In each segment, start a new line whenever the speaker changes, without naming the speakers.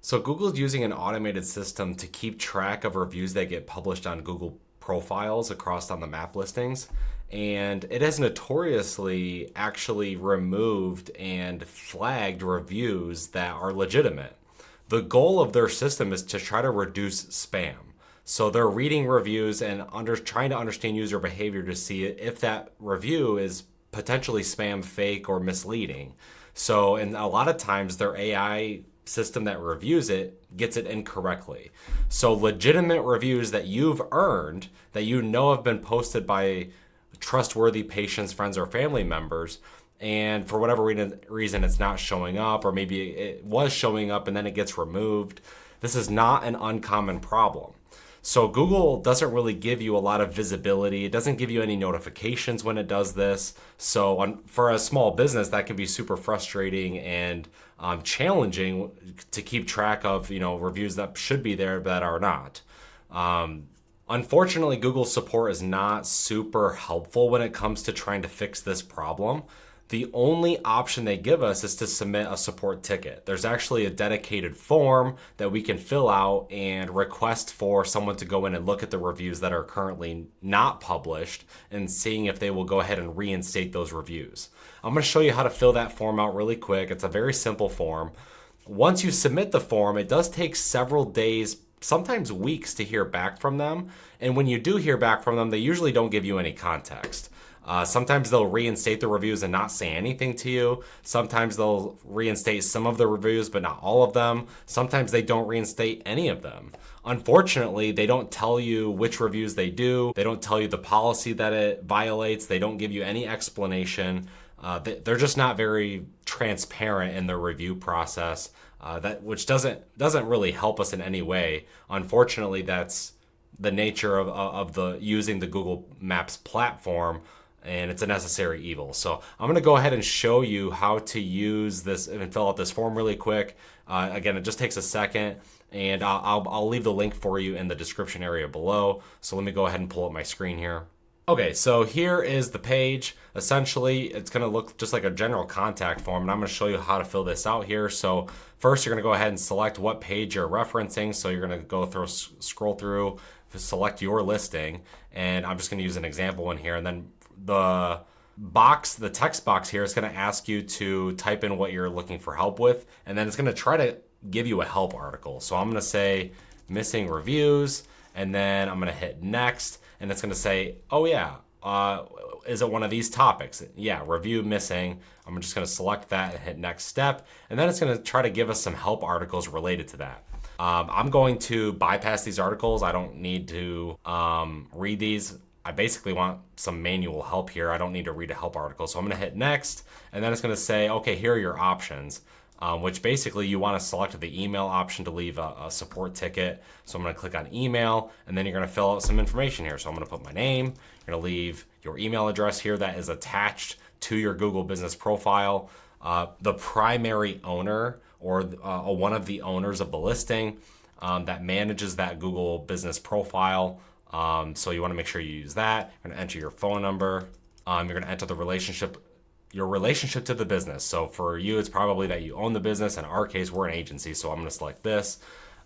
So Google's using an automated system to keep track of reviews that get published on Google profiles across on the map listings. And it has notoriously actually removed and flagged reviews that are legitimate. The goal of their system is to try to reduce spam. So they're reading reviews and trying to understand user behavior to see if that review is potentially spam, fake, or misleading. So, and a lot of times their AI system that reviews it gets it incorrectly. So, legitimate reviews that you've earned, that you know have been posted by trustworthy patients, friends, or family members, and for whatever reason it's not showing up, or maybe it was showing up and then it gets removed. This is not an uncommon problem. So Google doesn't really give you a lot of visibility. It doesn't give you any notifications when it does this. So for a small business, that can be super frustrating and challenging to keep track of, reviews that should be there that are not. Unfortunately, Google's support is not super helpful when it comes to trying to fix this problem. The only option they give us is to submit a support ticket. There's actually a dedicated form that we can fill out and request for someone to go in and look at the reviews that are currently not published and seeing if they will go ahead and reinstate those reviews. I'm going to show you how to fill that form out really quick. It's a very simple form. Once you submit the form, it does take several days, sometimes weeks, to hear back from them. And when you do hear back from them, they usually don't give you any context. Sometimes they'll reinstate the reviews and not say anything to you. Sometimes they'll reinstate some of the reviews, but not all of them. Sometimes they don't reinstate any of them. Unfortunately, they don't tell you which reviews they do. They don't tell you the policy that it violates. They don't give you any explanation. They're just not very transparent in their review process, which doesn't really help us in any way. Unfortunately, that's the nature of the using the Google Maps platform, and it's a necessary evil. So I'm going to go ahead and show you how to use this and fill out this form really quick. Again, it just takes a second, and I'll leave the link for you in the description area below. So let me go ahead and pull up my screen here. Okay, so here is the page. Essentially, it's going to look just like a general contact form, and I'm going to show you how to fill this out here. So first, you're going to go ahead and select what page you're referencing. So you're going to go through, scroll through, select your listing, and I'm just going to use an example one here. And then the text box here is going to ask you to type in what you're looking for help with, and then it's going to try to give you a help article. So I'm going to say missing reviews, and then I'm going to hit next, and it's going to say, oh yeah, is it one of these topics? Yeah, review missing. I'm just going to select that and hit next step, and then it's going to try to give us some help articles related to that. I'm going to bypass these articles. I don't need to read these. I basically want some manual help here. I don't need to read a help article. So I'm going to hit next, and then it's going to say, okay, here are your options, which basically you want to select the email option to leave a support ticket. So I'm going to click on email, and then you're going to fill out some information here. So I'm going to put my name. You're going to leave your email address here that is attached to your Google business profile. The primary owner or one of the owners of the listing that manages that Google business profile. So you want to make sure you use that. You're going to enter your phone number. You're going to enter your relationship to the business. So for you, it's probably that you own the business. In our case, we're an agency, so I'm going to select this.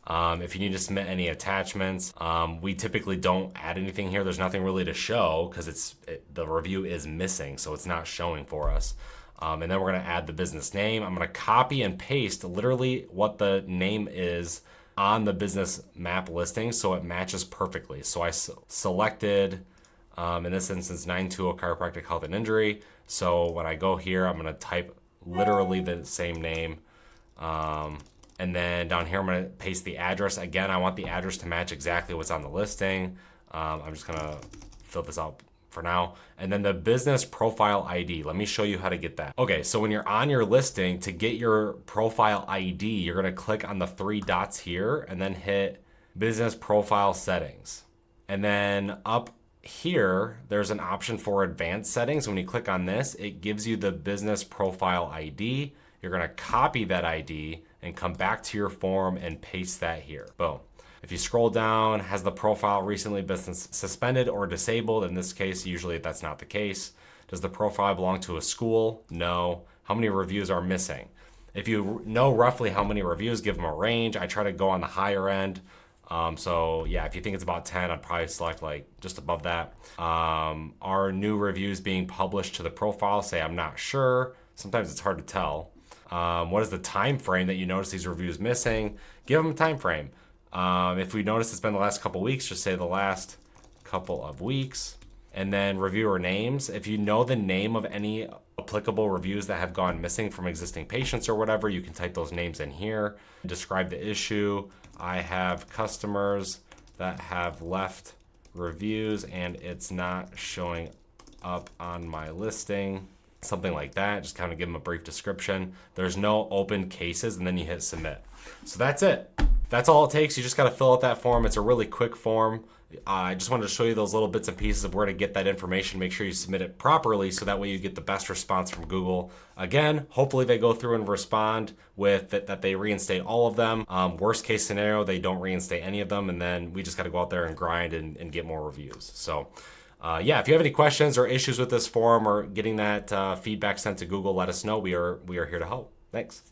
If you need to submit any attachments, we typically don't add anything here. There's nothing really to show because the review is missing, so it's not showing for us. And then we're going to add the business name. I'm going to copy and paste literally what the name is on the business map listing so it matches perfectly. So I selected, in this instance, 920 Chiropractic Health and Injury. So when I go here, I'm going to type literally the same name. And then down here, I'm going to paste the address. Again, I want the address to match exactly what's on the listing. I'm just going to fill this out for now. And then the business profile ID. Let me show you how to get that. Okay, so when you're on your listing, to get your profile ID, you're going to click on the three dots here and then hit business profile settings. And then up here, there's an option for advanced settings. When you click on this, it gives you the business profile ID. You're going to copy that ID and come back to your form and paste that here. Boom. If you scroll down, has the profile recently been suspended or disabled? In this case, usually that's not the case. Does the profile belong to a school? No. How many reviews are missing? If you know roughly how many reviews, give them a range. I try to go on the higher end. So yeah, if you think it's about 10, I'd probably select like just above that. Are new reviews being published to the profile? Say I'm not sure. Sometimes it's hard to tell. What is the time frame that you notice these reviews missing? Give them a time frame. If we notice it's been the last couple weeks, just say the last couple of weeks. And then reviewer names. If you know the name of any applicable reviews that have gone missing from existing patients or whatever, you can type those names in here. Describe the issue. I have customers that have left reviews and it's not showing up on my listing. Something like that. Just kind of give them a brief description. There's no open cases, and then you hit submit. So that's it. That's all it takes. You just got to fill out that form. It's a really quick form. I just wanted to show you those little bits and pieces of where to get that information. Make sure you submit it properly so that way you get the best response from Google. Again, hopefully they go through and respond with that they reinstate all of them. Worst case scenario, they don't reinstate any of them, and then we just got to go out there and grind and get more reviews. So yeah, if you have any questions or issues with this form or getting that feedback sent to Google, let us know. We are here to help. Thanks.